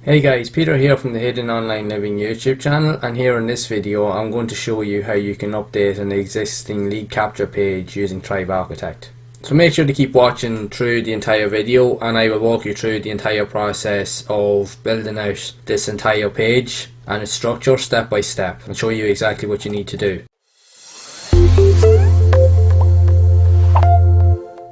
Hey guys, Peter here from the Hidden Online Living YouTube channel, and here in this video I'm going to show you how you can update an existing lead capture page using Thrive Architect. So make sure to keep watching through the entire video and I will walk you through the entire process of building out this entire page and its structure step by step and show you exactly what you need to do.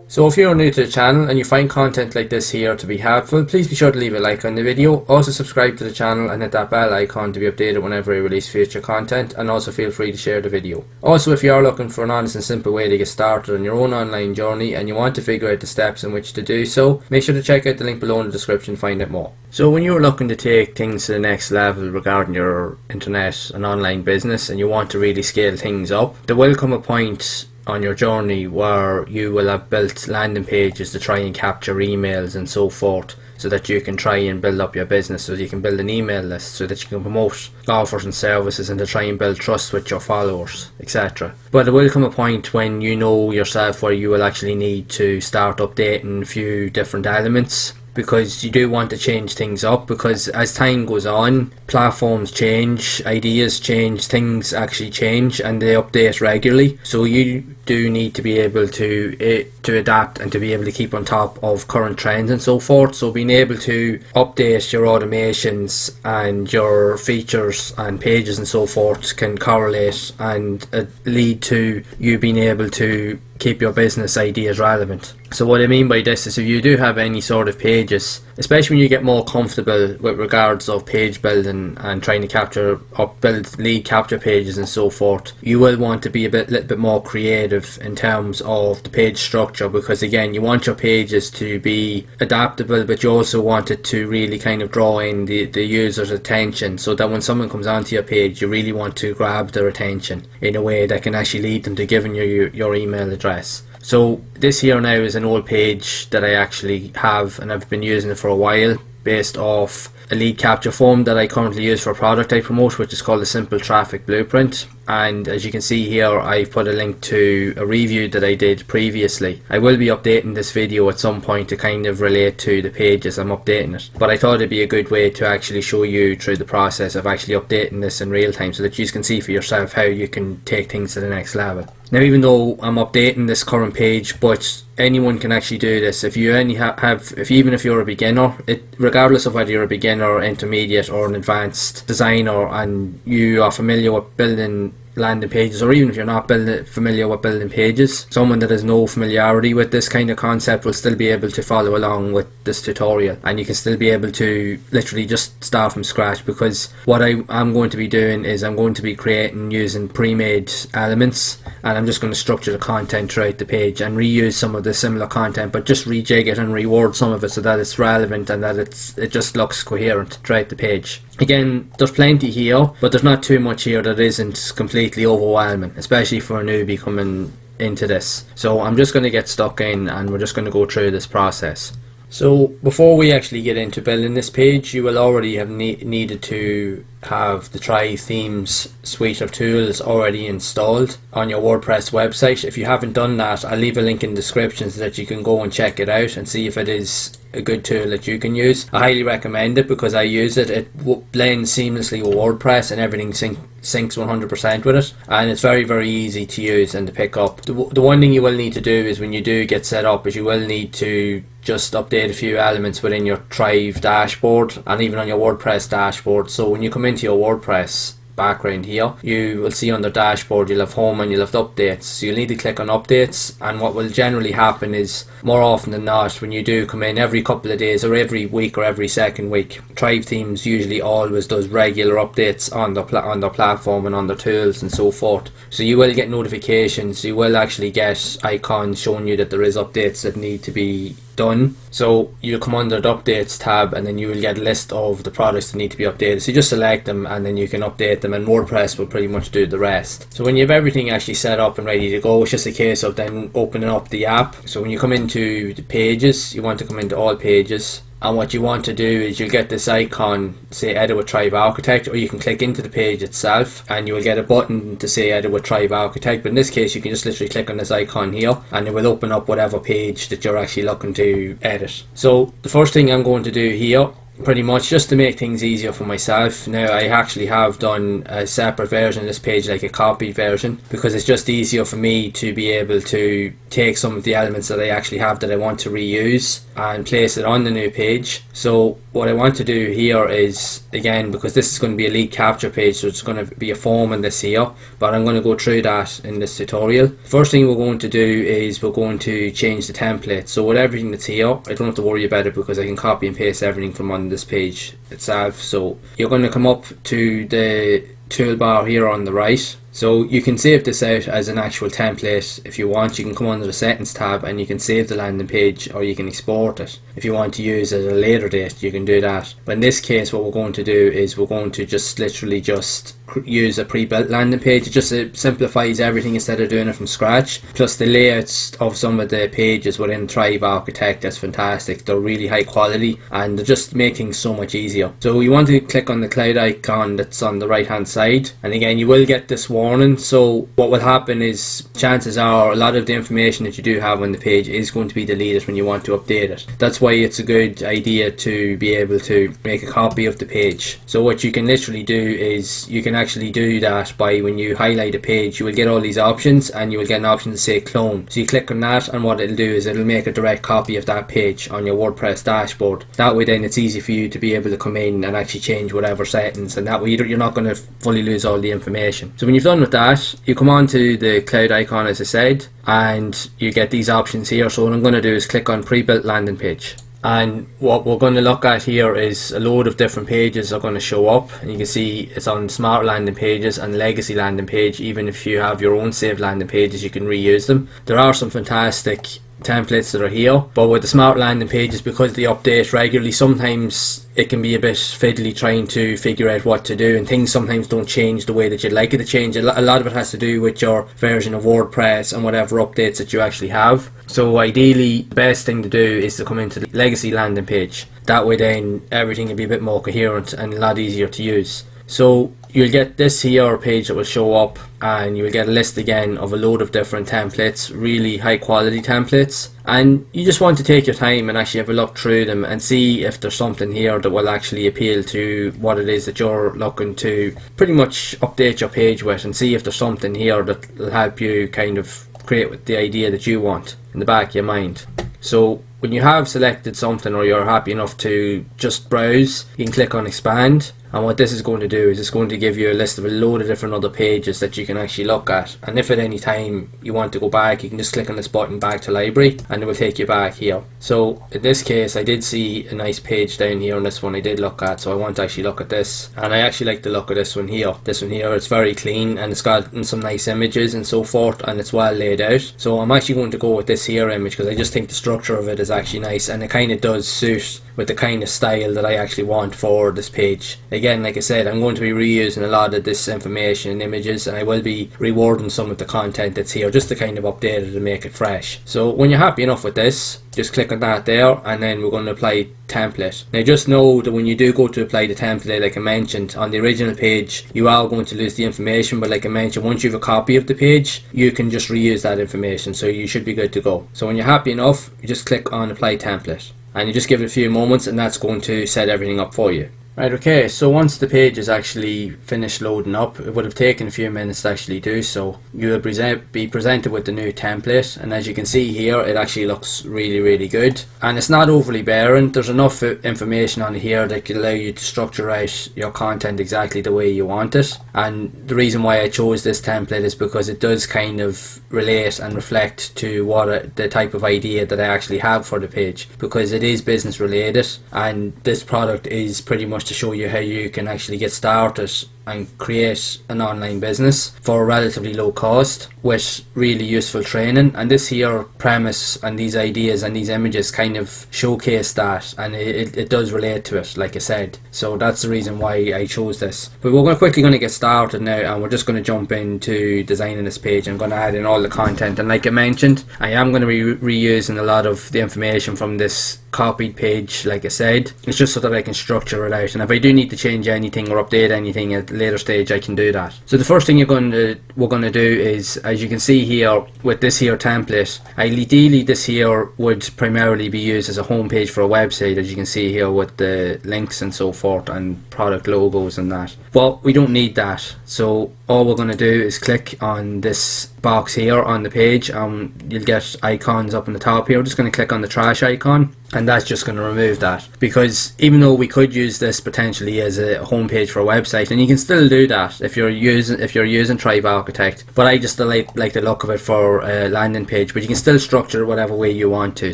So if you're new to the channel and you find content like this here to be helpful, please be sure to leave a like on the video. Also subscribe to the channel and hit that bell icon to be updated whenever I release future content, and also feel free to share the video. Also, if you are looking for an honest and simple way to get started on your own online journey and you want to figure out the steps in which to do so, make sure to check out the link below in the description to find out more. So when you're looking to take things to the next level regarding your internet and online business and you want to really scale things up, there will come a point on your journey where you will have built landing pages to try and capture emails and so forth, so that you can try and build up your business, so you can build an email list, so that you can promote offers and services and to try and build trust with your followers, etc. But there will come a point when you know yourself where you will actually need to start updating a few different elements, because you do want to change things up, because as time goes on, platforms change, ideas change, things actually change and they update regularly. So you do need to be able to adapt and to be able to keep on top of current trends and so forth. So being able to update your automations and your features and pages and so forth can correlate and lead to you being able to keep your business ideas relevant. So what I mean by this is, if you do have any sort of pages, especially when you get more comfortable with regards of page building and trying to capture or build lead capture pages and so forth, you will want to be little bit more creative in terms of the page structure, because again, you want your pages to be adaptable, but you also want it to really kind of draw in the user's attention, so that when someone comes onto your page, you really want to grab their attention in a way that can actually lead them to giving you your email address. So this here now is an old page that I actually have, and I've been using it for a while, based off a lead capture form that I currently use for a product I promote, which is called the Simple Traffic Blueprint. And as you can see here, I've put a link to a review that I did previously. I will be updating this video at some point to kind of relate to the pages I'm updating it, but I thought it'd be a good way to actually show you through the process of actually updating this in real time, so that you can see for yourself how you can take things to the next level. Now, even though I'm updating this current page, but anyone can actually do this. If you only even if you're a beginner, regardless of whether you're a beginner, intermediate or an advanced designer, and you are familiar with building landing pages, or even if you're not familiar with building pages, someone that has no familiarity with this kind of concept will still be able to follow along with this tutorial, and you can still be able to literally just start from scratch. Because what I'm going to be doing is I'm going to be creating using pre-made elements, and I'm just going to structure the content throughout the page and reuse some of the similar content, but just rejig it and reword some of it so that it's relevant and that it just looks coherent throughout the page. Again, there's plenty here, but there's not too much here that isn't completely overwhelming, especially for a newbie coming into this. So I'm just going to get stuck in and we're just going to go through this process. So before we actually get into building this page, you will already have needed to have the Thrive Themes suite of tools already installed on your WordPress website. If you haven't done that, I'll leave a link in the description so that you can go and check it out and see if it is a good tool that you can use. I highly recommend it because I use it. It blends seamlessly with WordPress and everything syncs 100% with it, and it's very, very easy to use and to pick up. The one thing you will need to do is, when you do get set up, is you will need to just update a few elements within your Thrive dashboard and even on your WordPress dashboard. So when you come into your WordPress background here, you will see under dashboard you'll have home and you'll have updates. So you'll need to click on updates, and what will generally happen is, more often than not, when you do come in every couple of days or every week or every second week, Thrive Themes usually always does regular updates on their platform and on their tools and so forth. So you will get notifications, you will actually get icons showing you that there is updates that need to be done. So you'll come under the updates tab and then you will get a list of the products that need to be updated. So you just select them and then you can update them, and WordPress will pretty much do the rest. So when you have everything actually set up and ready to go, it's just a case of then opening up the app. So when you come into the pages, you want to come into all pages, and what you want to do is you'll get this icon, say Edit with Thrive Architect, or you can click into the page itself and you will get a button to say Edit with Thrive Architect. But in this case, you can just literally click on this icon here and it will open up whatever page that you're actually looking to edit. So the first thing I'm going to do here pretty much just to make things easier for myself. Now I actually have done a separate version of this page, like a copied version, because it's just easier for me to be able to take some of the elements that I actually have that I want to reuse and place it on the new page. So what I want to do here is, again, because this is going to be a lead capture page, so it's going to be a form in this here, but I'm going to go through that in this tutorial. First thing we're going to do is we're going to change the template. So with everything that's here, I don't have to worry about it because I can copy and paste everything from on this page itself. So you're going to come up to the toolbar here on the right. So you can save this out as an actual template if you want. You can come under the settings tab and you can save the landing page, or you can export it. If you want to use it at a later date, you can do that. But in this case, what we're going to do is we're going to just literally just use a pre-built landing page. It just simplifies everything instead of doing it from scratch. Plus the layouts of some of the pages within Thrive Architect is fantastic. They're really high quality and they just make things so much easier. So you want to click on the cloud icon that's on the right hand side, and again you will get this warning. So what will happen is, chances are a lot of the information that you do have on the page is going to be deleted when you want to update it. That's why it's a good idea to be able to make a copy of the page. So what you can literally do is you can actually do that by, when you highlight a page, you will get all these options and you will get an option to say clone. So you click on that, and what it'll do is it'll make a direct copy of that page on your WordPress dashboard. That way then it's easy for you to be able to come in and actually change whatever settings, and that way you're not going to fully lose all the information. So when you've done with that, you come on to the cloud icon as I said, and you get these options here. So what I'm going to do is click on pre-built landing page. And what we're going to look at here is a load of different pages are going to show up, and you can see it's on smart landing pages and legacy landing page. Even if you have your own saved landing pages, you can reuse them. There are some fantastic templates that are here, but with the smart landing pages, because they update regularly, sometimes it can be a bit fiddly trying to figure out what to do, and things sometimes don't change the way that you'd like it to change. A lot of it has to do with your version of WordPress and whatever updates that you actually have. So ideally the best thing to do is to come into the legacy landing page. That way then everything will be a bit more coherent and a lot easier to use. So you'll get this here page that will show up, and you'll get a list again of a load of different templates, really high quality templates, and you just want to take your time and actually have a look through them and see if there's something here that will actually appeal to what it is that you're looking to pretty much update your page with, and see if there's something here that will help you kind of create with the idea that you want in the back of your mind. So when you have selected something, or you're happy enough to just browse, you can click on expand. And what this is going to do is it's going to give you a list of a load of different other pages that you can actually look at. And if at any time you want to go back, you can just click on this button, back to library, and it will take you back here. So in this case, I did see a nice page down here on this one I did look at, so I want to actually look at this. And I actually like the look of this one here. This one here, it's very clean and it's got some nice images and so forth, and it's well laid out. So I'm actually going to go with this here image because I just think the structure of it is actually nice, and it kind of does suit with the kind of style that I actually want for this page. Again, like I said, I'm going to be reusing a lot of this information and images, and I will be rewording some of the content that's here just to kind of update it and make it fresh. So when you're happy enough with this, just click on that there, and then we're going to apply template. Now just know that when you do go to apply the template, like I mentioned, on the original page you are going to lose the information, but like I mentioned, once you have a copy of the page, you can just reuse that information, so you should be good to go. So when you're happy enough, you just click on apply template, and you just give it a few moments, and that's going to set everything up for you. Right, okay, so once the page is actually finished loading up, it would have taken a few minutes to actually do so. You will be presented with the new template, and as you can see here, it actually looks really good. And it's not overly barren. There's enough information on here that can allow you to structure out your content exactly the way you want it. And the reason why I chose this template is because it does kind of relate and reflect to what the type of idea that I actually have for the page, because it is business related, and this product is pretty much to show you how you can actually get started and create an online business for a relatively low cost with really useful training. And this here premise and these ideas and these images kind of showcase that, and it does relate to it, like I said. So that's the reason why I chose this. But we're quickly going to get started now, and we're just going to jump into designing this page. I'm going to add in all the content, and like I mentioned, I am going to be reusing a lot of the information from this copied page. Like I said, it's just so that I can structure it out, and if I do need to change anything or update anything, later stage I can do that. So the first thing we're going to do is, as you can see here with this here template, ideally this here would primarily be used as a home page for a website, as you can see here with the links and so forth and product logos and that. But we don't need that, so all we're going to do is click on this box here on the page. You'll get icons up on the top here. We're just going to click on the trash icon, and that's just going to remove that, because even though we could use this potentially as a homepage for a website, and you can still do that if you're using Thrive Architect, but I just like the look of it for a landing page. But you can still structure it whatever way you want to.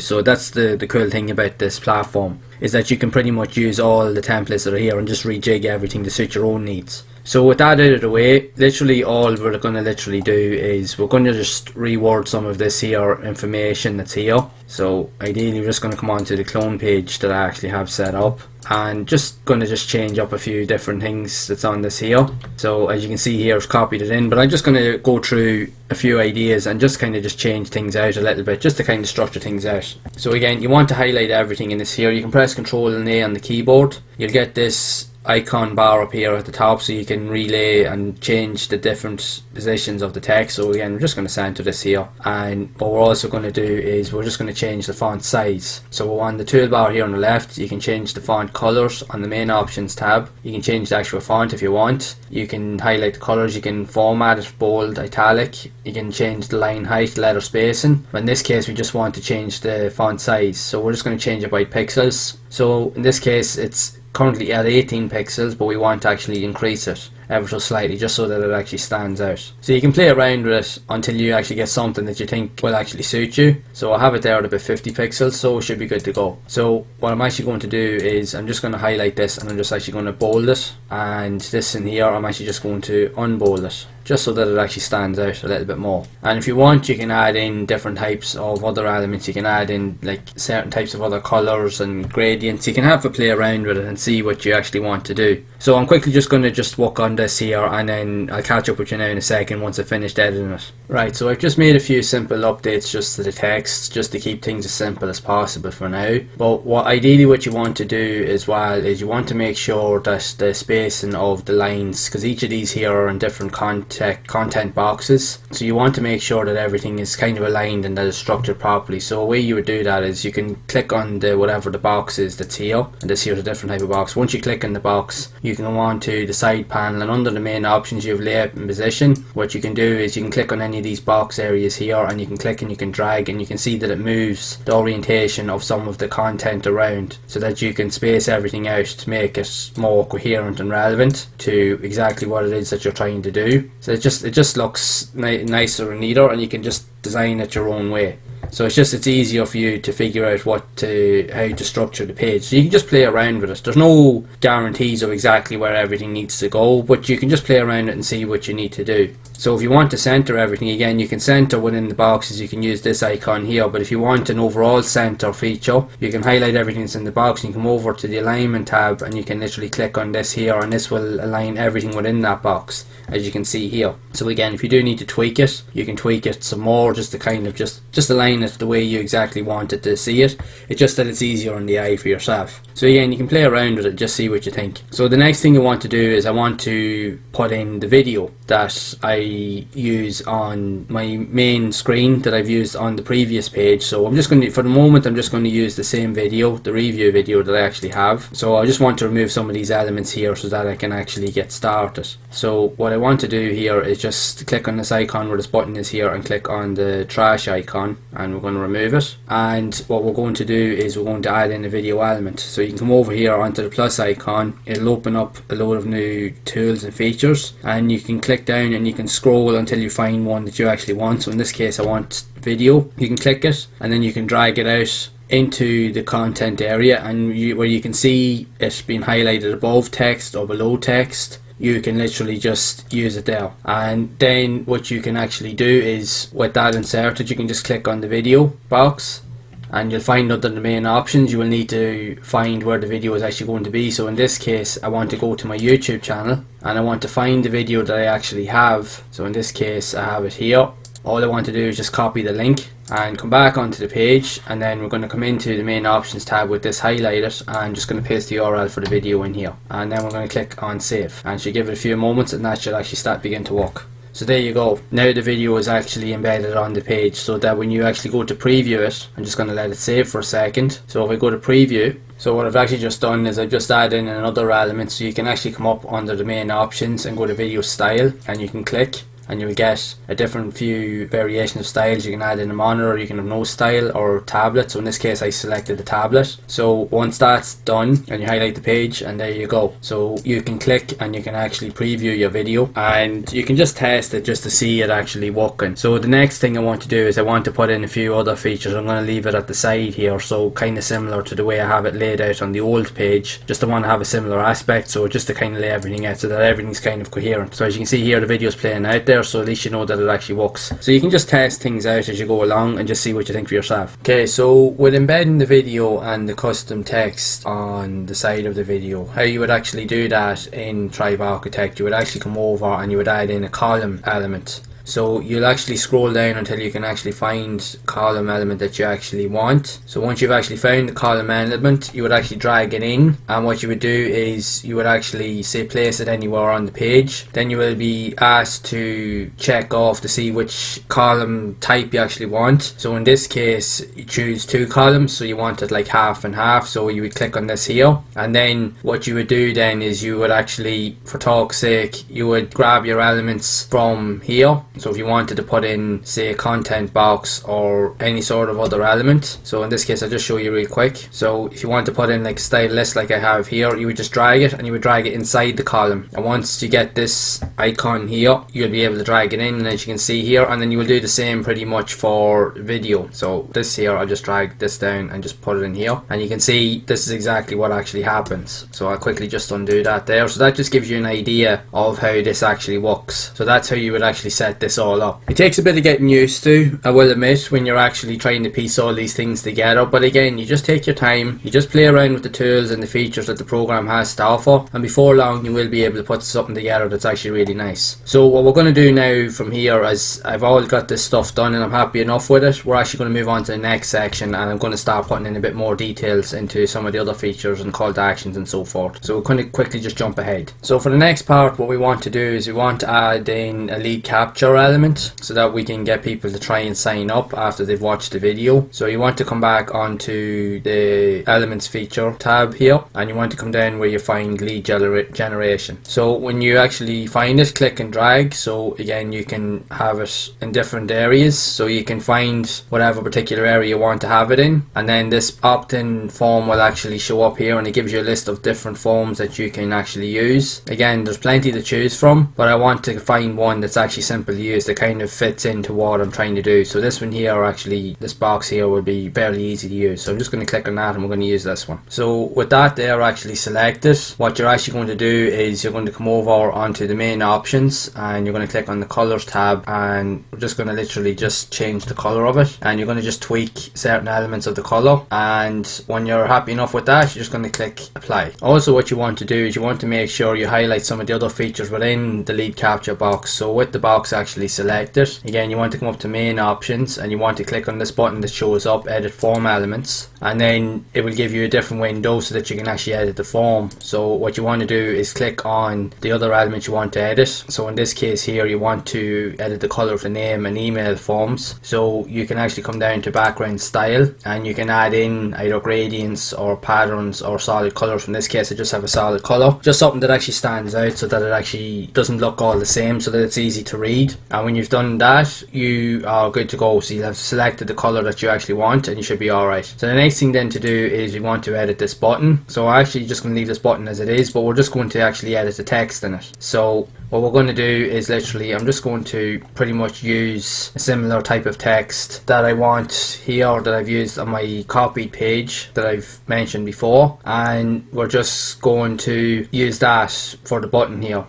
So that's the cool thing about this platform, is that you can pretty much use all the templates that are here and just rejig everything to suit your own needs. So with that out of the way, literally all we're going to literally do is we're going to just reword some of this here information that's here. So ideally we're just going to come on to the clone page that I actually have set up, and just going to change up a few different things that's on this here. So as you can see here, I've copied it in, but I'm just going to go through a few ideas and just kind of change things out a little bit, just to kind of structure things out. So again, you want to highlight everything in this here. You can press Ctrl and A on the keyboard. You'll get this icon bar up here at the top, so you can relay and change the different positions of the text. So again, we're just going to center this here, and what we're also going to do is we're just going to change the font size. So on the toolbar here on the left, you can change the font colors on the main options tab. You can change the actual font if you want. You can highlight the colors, you can format it bold, italic, you can change the line height, letter spacing. But in this case we just want to change the font size, so we're just going to change it by pixels. So in this case it's currently at 18 pixels, but we want to actually increase it ever so slightly, just so that it actually stands out. So you can play around with it until you actually get something that you think will actually suit you. So I have it there at about 50 pixels, so it should be good to go. So what I'm actually going to do is I'm just going to highlight this, and I'm just actually going to bold it, and this in here I'm actually just going to unbold it, just so that it actually stands out a little bit more. And if you want, you can add in different types of other elements. You can add in like certain types of other colors and gradients. You can have a play around with it and see what you actually want to do. So I'm quickly just going to work on this here, and then I'll catch up with you now in a second once I've finished editing it. Right, so I've just made a few simple updates just to the text, just to keep things as simple as possible for now. But ideally what you want to do as well is you want to make sure that the spacing of the lines, because each of these here are in different content boxes, so you want to make sure that everything is kind of aligned and that it's structured properly. So a way you would do that is you can click on whatever the box is that's here, and this here is a different type of box. Once you click on the box, you can go on to the side panel, and under the main options you have layout and position. What you can do is you can click on any of these box areas here, and you can click and you can drag, and you can see that it moves the orientation of some of the content around, so that you can space everything out to make it more coherent and relevant to exactly what it is that you're trying to do. So it just looks nicer and neater, and you can just design it your own way. So it's easier for you to figure out how to structure the page. So you can just play around with it. There's no guarantees of exactly where everything needs to go, but you can just play around it and see what you need to do. So if you want to center everything, again, you can center within the boxes. You can use this icon here, but if you want an overall center feature, you can highlight everything that's in the box, and you come over to the alignment tab, and you can literally click on this here, and this will align everything within that box, as you can see here. So again, if you do need to tweak it, you can tweak it some more, just to kind of just align it the way you exactly want it to see it. It's just that it's easier on the eye for yourself. So again, you can play around with it, just see what you think. So the next thing you want to do is I want to put in the video that I use on my main screen that I've used on the previous page. So I'm just going to, for the moment, I'm just going to use the same video, the review video that I actually have. So I just want to remove some of these elements here so that I can actually get started. So what I want to do here is just click on this icon where this button is here, and click on the trash icon, and we're going to remove it. And what we're going to do is we're going to add in a video element. So you can come over here onto the plus icon. It'll open up a load of new tools and features, and you can click down and you can scroll until you find one that you actually want. So in this case I want video. You can click it, and then you can drag it out into the content area, and where you can see it being highlighted above text or below text, you can literally just use it there. And then what you can actually do is, with that inserted, you can just click on the video box, and you'll find under the main options you will need to find where the video is actually going to be. So in this case I want to go to my YouTube channel, and I want to find the video that I actually have. So in this case I have it here, all I want to do is just copy the link and come back onto the page, and then we're going to come into the main options tab with this highlighted, and just going to paste the URL for the video in here, and then we're going to click on save, and should give it a few moments and that should actually begin to work. So there you go. Now the video is actually embedded on the page, so that when you actually go to preview it, I'm just going to let it save for a second. So if I go to preview, so what I've actually just done is I've just added in another element, so you can actually come up under the main options and go to video style, and you can click, and you will get a different few variation of styles. You can add in a monitor, you can have no style, or tablet. So in this case I selected the tablet. So once that's done, and you highlight the page, and there you go. So you can click and you can actually preview your video, and you can just test it just to see it actually working. So the next thing I want to do is I want to put in a few other features. I'm going to leave it at the side here, so kind of similar to the way I have it laid out on the old page. Just I want to have a similar aspect, so just to kind of lay everything out so that everything's kind of coherent. So as you can see here, the video's playing out there, so at least you know that it actually works. So you can just test things out as you go along and just see what you think for yourself. Okay, so with embedding the video and the custom text on the side of the video, how you would actually do that in Tribe Architect, you would actually come over and you would add in a column element. So you'll actually scroll down until you can actually find column element that you actually want. So once you've actually found the column element, you would actually drag it in, and what you would do is you would actually say place it anywhere on the page. Then you will be asked to check off to see which column type you actually want. So in this case you choose 2 columns, so you want it like half and half, so you would click on this here, and then what you would do then is you would actually, for talk's sake, you would grab your elements from here. So if you wanted to put in, say, a content box or any sort of other element, so in this case I'll just show you real quick. So if you want to put in like style list like I have here, you would just drag it and you would drag it inside the column, and once you get this icon here, you'll be able to drag it in, and as you can see here, and then you will do the same pretty much for video. So this here, I'll just drag this down and just put it in here, and you can see this is exactly what actually happens. So I'll quickly just undo that there. So that just gives you an idea of how this actually works. So that's how you would actually set this all up. It takes a bit of getting used to, I will admit, when you're actually trying to piece all these things together, but again, you just take your time, you just play around with the tools and the features that the program has to offer, and before long you will be able to put something together that's actually really nice. So what we're going to do now from here, as I've all got this stuff done and I'm happy enough with it, we're actually going to move on to the next section, and I'm going to start putting in a bit more details into some of the other features and call to actions and so forth. So we're going to quickly just jump ahead. So for the next part, what we want to do is we want to add in a lead capture element, so that we can get people to try and sign up after they've watched the video. So you want to come back onto the elements feature tab here, and you want to come down where you find lead generation. So when you actually find it, click and drag. So again, you can have it in different areas, so you can find whatever particular area you want to have it in, and then this opt-in form will actually show up here, and it gives you a list of different forms that you can actually use. Again, there's plenty to choose from, but I want to find one that's actually simple to use, that kind of fits into what I'm trying to do. So this one here, actually this box here, will be fairly easy to use, so I'm just going to click on that and we're going to use this one. So with that there actually selected, what you're actually going to do is you're going to come over onto the main options, and you're going to click on the colors tab, and we're just going to literally just change the color of it, and you're going to just tweak certain elements of the color, and when you're happy enough with that, you're just going to click apply. Also what you want to do is you want to make sure you highlight some of the other features within the lead capture box. So with the box actually selected, again you want to come up to main options, and you want to click on this button that shows up edit form elements, and then it will give you a different window so that you can actually edit the form. So what you want to do is click on the other element you want to edit. So in this case here, you want to edit the color of the name and email forms. So you can actually come down to background style, and you can add in either gradients or patterns or solid colors. In this case I just have a solid color, just something that actually stands out so that it actually doesn't look all the same, so that it's easy to read. And when you've done that, you are good to go. So you have selected the color that you actually want, and you should be alright. So the next thing then to do is we want to edit this button. So I'm actually just going to leave this button as it is, but we're just going to actually edit the text in it. So what we're going to do is literally, I'm just going to pretty much use a similar type of text that I want here, that I've used on my copied page that I've mentioned before, and we're just going to use that for the button here.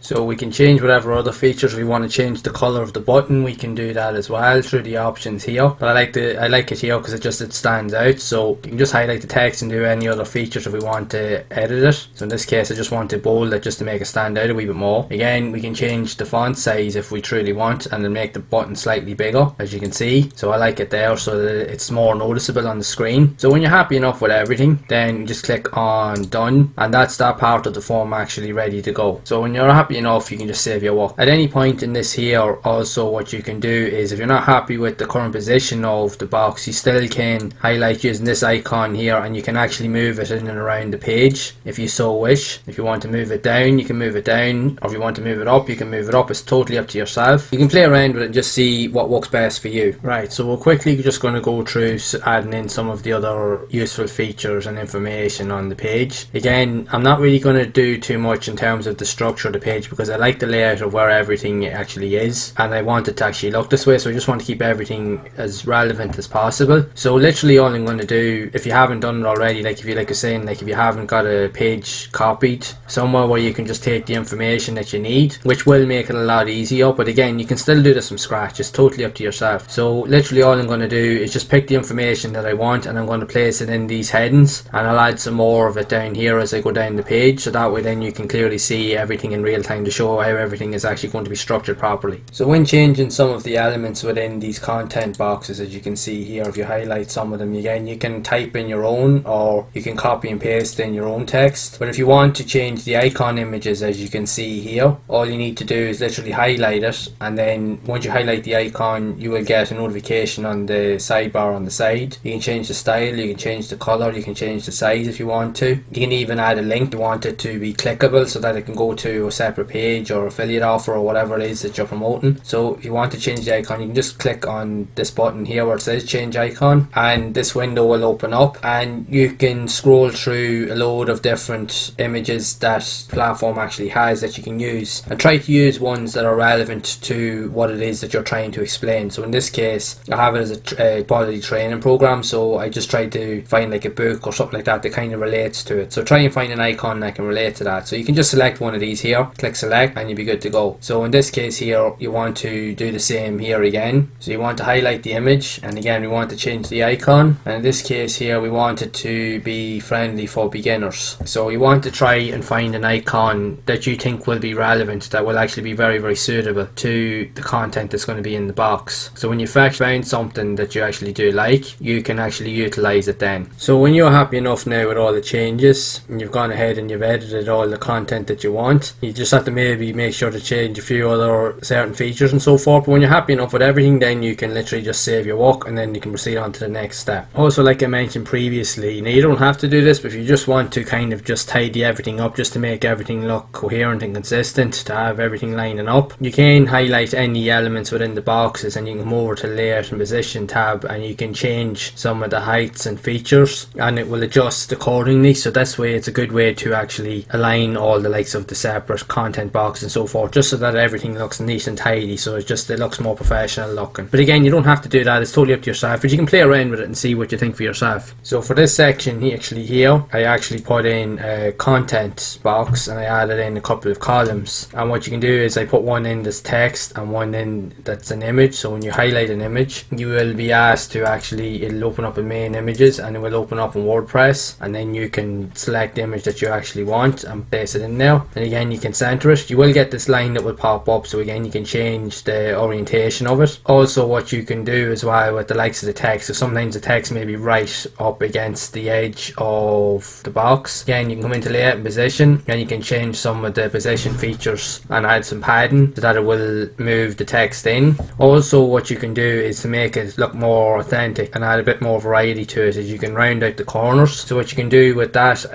So we can change whatever other features. We want to change the color of the button, we can do that as well through the options here. But I like it here because it stands out. So you can just highlight the text and do any other features if we want to edit it. So in this case I just want to bold it just to make it stand out a wee bit more. Again, we can change the font size if we truly want, and then make the button slightly bigger, as you can see. So I like it there so that it's more noticeable on the screen. So when you're happy enough with everything, then you just click on done, and that's that part of the form actually ready to go. So when you're happy enough, you can just save your work. At any point in this here, also what you can do is, if you're not happy with the current position of the box, you still can highlight using this icon here, and you can actually move it in and around the page if you so wish. If you want to move it down, you can move it down, or if you want to move it up, you can move it up. It's totally up to yourself. You can play around with it and just see what works best for you. Right, so we're quickly just going to go through adding in some of the other useful features and information on the page. Again, I'm not really going to do too much in terms of the structure of the page because I like the layout of where everything actually is, and I want it to actually look this way, so I just want to keep everything as relevant as possible. So literally all I'm going to do, if you haven't done it already, like if you haven't got a page copied somewhere where you can just take the information that you need, which will make it a lot easier, but again, you can still do this from scratch. It's totally up to yourself. So literally all I'm going to do is just pick the information that I want, and I'm going to place it in these headings, and I'll add some more of it down here as I go down the page, so that way then you can clearly see everything in real time to show how everything is actually going to be structured properly. So when changing some of the elements within these content boxes, as you can see here, if you highlight some of them, again, you can type in your own, or you can copy and paste in your own text. But if you want to change the icon images, as you can see here, all you need to do is literally highlight it, and then once you highlight the icon, you will get a notification on the sidebar on the side. You can change the style, you can change the color, you can change the size if you want to. You can even add a link if you want it to be clickable, so that it can go to a separate page or affiliate offer or whatever it is that you're promoting. So if you want to change the icon, you can just click on this button here where it says change icon, and this window will open up, and you can scroll through a load of different images that platform actually has that you can use, and try to use ones that are relevant to what it is that you're trying to explain. So in this case, I have it as a quality training program, so I just try to find like a book or something like that that kind of relates to it. So try and find an icon that can relate to that. So you can just select one of these here, click select, and you'll be good to go. So in this case here, you want to do the same here again. So you want to highlight the image, and again we want to change the icon, and in this case here we want it to be friendly for beginners. So you want to try and find an icon that you think will be relevant, that will actually be very, very suitable to the content that's going to be in the box. So when you've actually found something that you actually do like, you can actually utilize it then. So when you're happy enough now with all the changes, and you've gone ahead and you've edited all the content that you want, you just have to maybe make sure to change a few other certain features and so forth. But when you're happy enough with everything, then you can literally just save your work, and then you can proceed on to the next step. Also, like I mentioned previously, now you don't have to do this, but if you just want to kind of just tidy everything up, just to make everything look coherent and consistent, to have everything lining up, you can highlight any elements within the boxes, and you can come over to layout and position tab, and you can change some of the heights and features, and it will adjust accordingly. So this way it's a good way to actually align all the likes of the separate content box and so forth, just so that everything looks neat and tidy, so it looks more professional looking. But again, you don't have to do that, it's totally up to yourself, but you can play around with it and see what you think for yourself. So for this section here, I actually put in a content box, and I added in a couple of columns, and what you can do is I put one in that's text and one in that's an image. So when you highlight an image, you will be asked to it'll open up in main images, and it will open up in WordPress, and then you can select the image that you actually want and place it in there, and again you can center it. You will get this line that will pop up, so again you can change the orientation of it. Also what you can do as well with the likes of the text, so sometimes the text may be right up against the edge of the box, again you can come into layout and position, and you can change some of the position features and add some padding so that it will move the text in. Also what you can do is to make it look more authentic and add a bit more variety to it, is you can round out the corners. So what you can do with that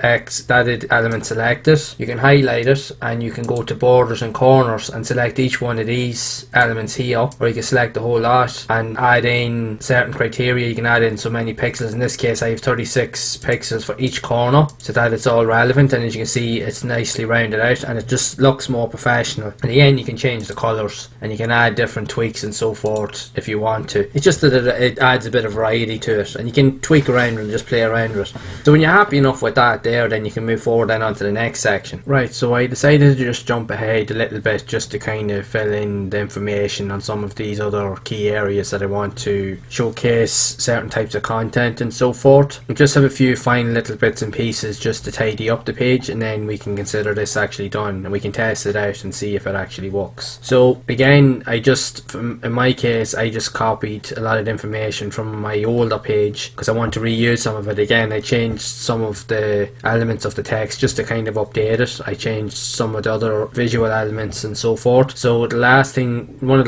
element selected, you can highlight it, and you can go to borders and corners and select each one of these elements here, or you can select the whole lot and add in certain criteria. You can add in so many pixels. In this case I have 36 pixels for each corner, so that it's all relevant, and as you can see it's nicely rounded out and it just looks more professional. And again you can change the colours, and you can add different tweaks and so forth if you want to. It's just that it adds a bit of variety to it, and you can tweak around and just play around with it. So when you're happy enough with that there, then you can move forward then onto the next section. Right, so I decided to just just jump ahead a little bit just to kind of fill in the information on some of these other key areas that I want to showcase certain types of content and so forth. And just have a few fine little bits and pieces just to tidy up the page, and then we can consider this actually done and we can test it out and see if it actually works. So again, in my case, I just copied a lot of information from my older page because I want to reuse some of it. Again, I changed some of the elements of the text just to kind of update it. I changed some of the other visual elements and so forth. So one of the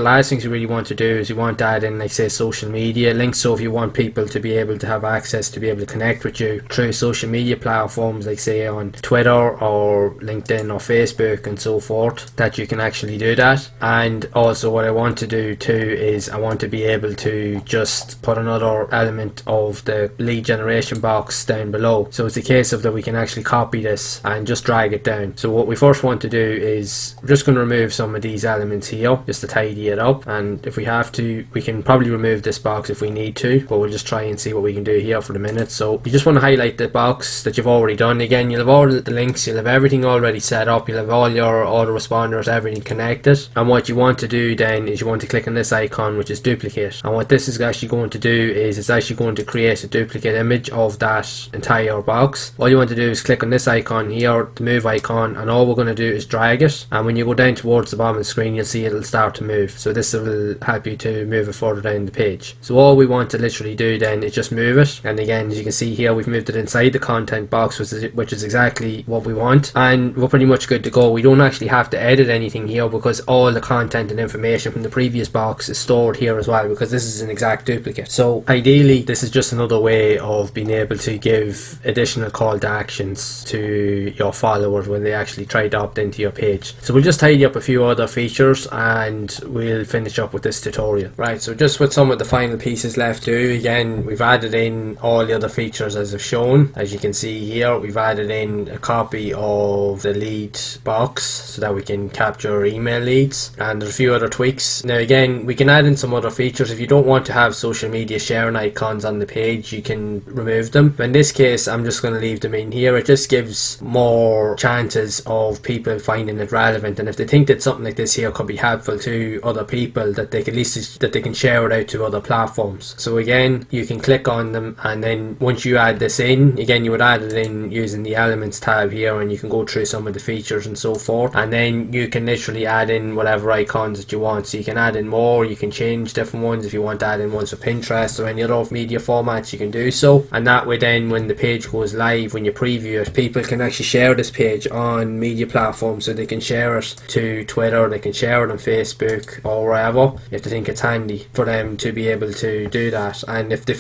last things you really want to do is you want to add in, like say, social media links. So if you want people to be able to have access to be able to connect with you through social media platforms, like say on Twitter or LinkedIn or Facebook and so forth, that you can actually do that. And also what I want to do too is I want to be able to just put another element of the lead generation box down below. So it's a case of that we can actually copy this and just drag it down. So what we first want to do is we're just going to remove some of these elements here just to tidy it up, and if we have to we can probably remove this box if we need to, but we'll just try and see what we can do here for the minute. So you just want to highlight the box that you've already done. Again, you'll have all the links, you'll have everything already set up, you'll have all your autoresponders, everything connected, and what you want to do then is you want to click on this icon, which is duplicate. And what this is actually going to do is it's actually going to create a duplicate image of that entire box. All you want to do is click on this icon here, the move icon, and all we're going to do is drag it, and when you go down towards the bottom of the screen you'll see it'll start to move. So this will help you to move it further down the page. So all we want to literally do then is just move it, and again, as you can see here, we've moved it inside the content box, which is exactly what we want, and we're pretty much good to go. We don't actually have to edit anything here because all the content and information from the previous box is stored here as well, because this is an exact duplicate. So ideally this is just another way of being able to give additional call to actions to your followers when they actually try to opt into your page. So we'll just tidy up a few other features and we'll finish up with this tutorial. Right, so just with some of the final pieces left to do, again, we've added in all the other features as I've shown. As you can see here, we've added in a copy of the lead box so that we can capture email leads, and there's a few other tweaks. Now again, we can add in some other features. If you don't want to have social media sharing icons on the page, you can remove them. But in this case, I'm just going to leave them in here. It just gives more chances of people finding it relevant, and if they think that something like this here could be helpful to other people, that they can at least that they can share it out to other platforms. So again, you can click on them, and then once you add this in, again, you would add it in using the elements tab here, and you can go through some of the features and so forth, and then you can literally add in whatever icons that you want. So you can add in more, you can change different ones. If you want to add in ones for Pinterest or any other media formats, you can do so, and that way then when the page goes live, when you preview it, people can actually share this page on media platforms. So they can share it to Twitter, they can share it on Facebook or wherever, if they think it's handy for them to be able to do that, and if they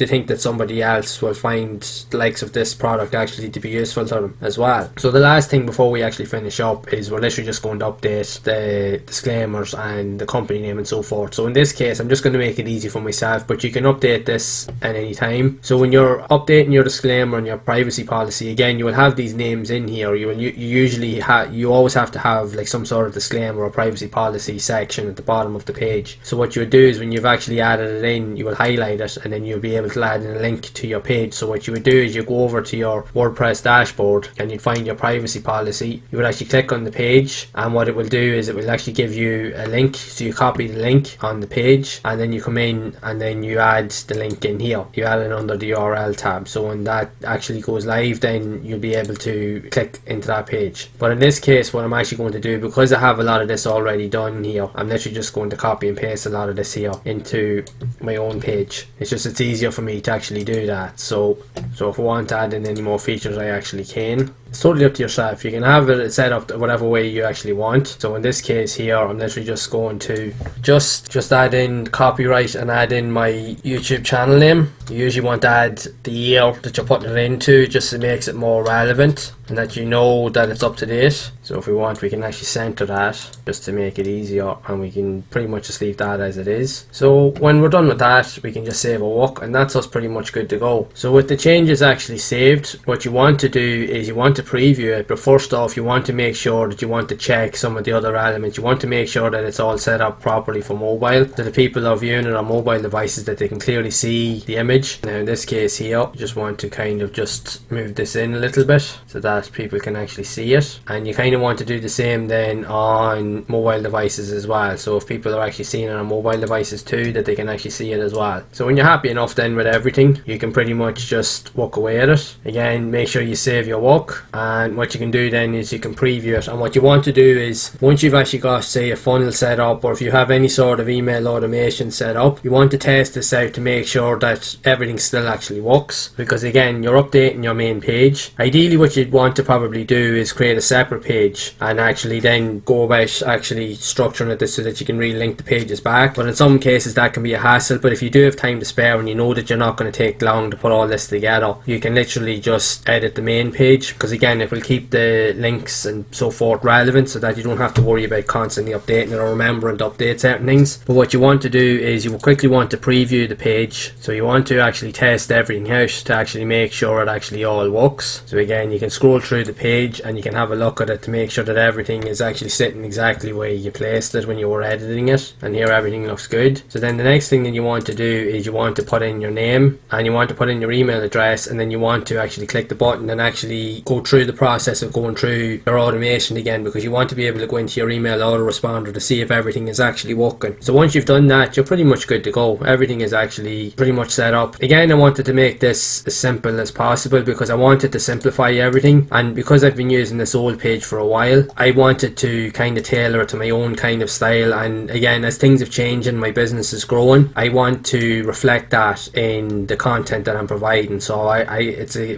think that somebody else will find the likes of this product actually to be useful to them as well. So the last thing before we actually finish up is we're literally just going to update the disclaimers and the company name and so forth. So in this case, I'm just going to make it easy for myself, but you can update this at any time. So when you're updating your disclaimer and your privacy policy, again, you will have these names in here. You always have to have like some sort of disclaimer or privacy policy section at the bottom of the page. So what you would do is when you've actually added it in, you will highlight it, and then you'll be able to add in a link to your page. So what you would do is you go over to your WordPress dashboard and you'd find your privacy policy. You would actually click on the page, and what it will do is it will actually give you a link. So you copy the link on the page, and then you come in and then you add the link in here. You add it under the URL tab. So when that actually goes live, then you'll be able to click into that page. But in this case, what I'm actually going to do, because I have a lot of this already done here, I'm literally just going to copy and paste a lot of this here into my own page. It's easier for me to actually do that. So if I want to add in any more features, I actually can. It's totally up to yourself. You can have it set up whatever way you actually want. So in this case here, I'm literally just going to just add in copyright and add in my YouTube channel name. You usually want to add the year that you're putting it into, just so it makes it more relevant and that you know that it's up to date. So if we want, we can actually center that just to make it easier, and we can pretty much just leave that as it is. So when we're done with that, we can just save our work, and that's us pretty much good to go. So with the changes actually saved, what you want to do is you want to preview it, but first off you want to make sure that you want to check some of the other elements. You want to make sure that it's all set up properly for mobile, so the people are viewing it on mobile devices that they can clearly see the image. Now in this case here, you just want to kind of just move this in a little bit so that people can actually see it, and you kind of want to do the same then on mobile devices as well, so if people are actually seeing it on mobile devices too, that they can actually see it as well. So when you're happy enough then with everything, you can pretty much just walk away at it. Again, make sure you save your work, and what you can do then is you can preview it. And what you want to do is, once you've actually got say a funnel set up, or if you have any sort of email automation set up, you want to test this out to make sure that everything still actually works, because again, you're updating your main page. Ideally what you'd want to probably do is create a separate page and actually then go about actually structuring it so that you can really link the pages back, but in some cases that can be a hassle. But if you do have time to spare and you know that you're not going to take long to put all this together, you can literally just edit the main page, because again it will keep the links and so forth relevant, so that you don't have to worry about constantly updating it or remembering to update certain things. But what you want to do is you will quickly want to preview the page, so you want to actually test everything out to actually make sure it actually all works. So again, you can scroll through the page and you can have a look at it to make sure that everything is actually sitting exactly where you placed it when you were editing it, and here everything looks good. So then the next thing that you want to do is you want to put in your name and you want to put in your email address, and then you want to actually click the button and actually go through the process of going through your automation again, because you want to be able to go into your email autoresponder to see if everything is actually working. So once you've done that, you're pretty much good to go. Everything is actually pretty much set up. Again, I wanted to make this as simple as possible because I wanted to simplify everything, and because I've been using this old page for a while, I wanted to kind of tailor it to my own kind of style. And again, as things have changed and my business is growing, I want to reflect that in the content that I'm providing. So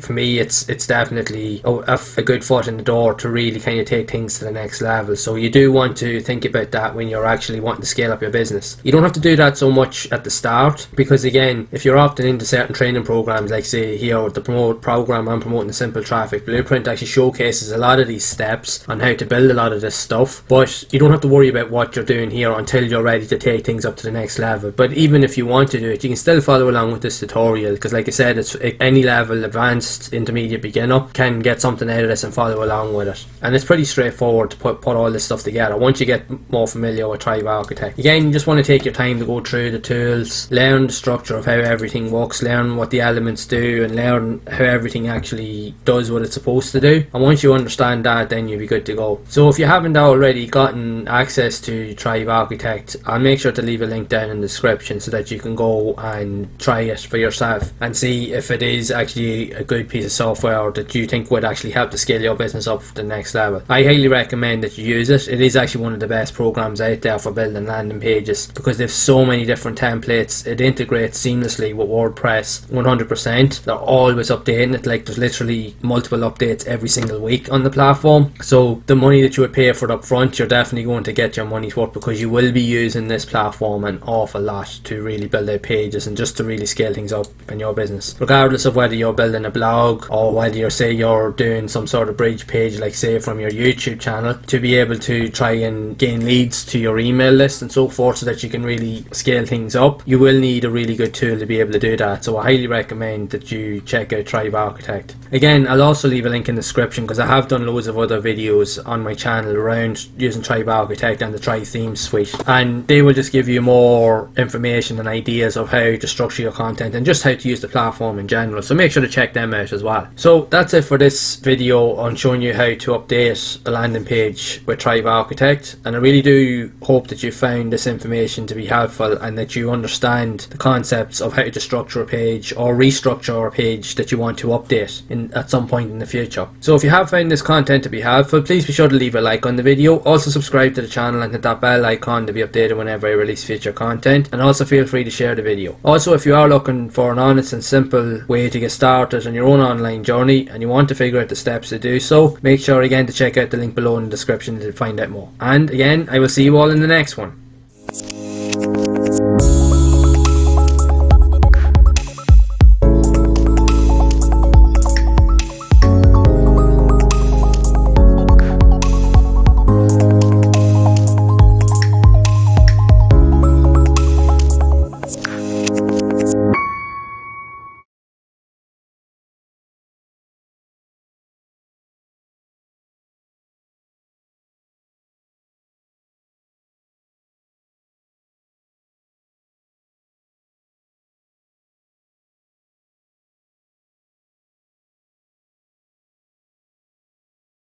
for me it's definitely a good foot in the door to really kind of take things to the next level. So you do want to think about that when you're actually wanting to scale up your business. You don't have to do that so much at the start, because again, if you're opting into certain training programs, like say here with the Promote program I'm promoting, the Simple Traffic Blueprint actually showcases a lot of these steps on how to build a lot of this stuff, but you don't have to worry about what you're doing here until you're ready to take things up to the next level. But even if you want to do it, you can still follow along with this tutorial, because like I said, it's any level, advanced, intermediate, beginner can get something out of this and follow along with it. And it's pretty straightforward to put all this stuff together once you get more familiar with Thrive Architect. Again, you just want to take your time to go through the tools, learn the structure of how everything works, learn what the elements do, and learn how everything actually does what it's supposed to do. And once you understand that, then you'll be good to go. So if you haven't already gotten access to Thrive Architect, I'll make sure to leave a link down in the description so that you can go and try it for yourself and see if it is actually a good piece of software that you think would actually help to scale your business up to the next level. I highly recommend that you use it. It is actually one of the best programs out there for building landing pages, because there's so many different templates. It integrates seamlessly with WordPress 100%. They're always updating it, like there's literally multiple updates every single week on the platform. So the money that you would pay for it up front, you're definitely going to get your money's worth, because you will be using this platform an awful lot to really build out pages and just to really scale things up in your business, regardless of whether you're building a blog or whether you're doing some sort of bridge page, like say from your YouTube channel, to be able to try and gain leads to your email list and so forth, so that you can really scale things up. You will need a really good tool to be able to do that. So I highly recommend that you check out Thrive Architect. Again, I'll also leave a link in the description, because I have done loads of other videos on my channel around using Thrive Architect and the Thrive Theme Suite, and they will just give you more information and ideas of how to structure your content and just how to use the platform in general. So make sure to check them out as well. So that's it for this video on showing you how to update a landing page with Thrive Architect, and I really do hope that you found this information to be helpful and that you understand the concepts of how to structure a page or restructure a page that you want to update at some point in the future. So if you have found this content to be helpful, please be sure to leave a like on the video. Also subscribe to the channel and hit that bell icon to be updated whenever I release future content, and also feel free to share the video. Also, if you are looking for an honest and simple way to get started on your own online journey and you want to figure out the steps to do so, make sure again to check out the link below in the description to find out more. And again, I will see you all in the next one.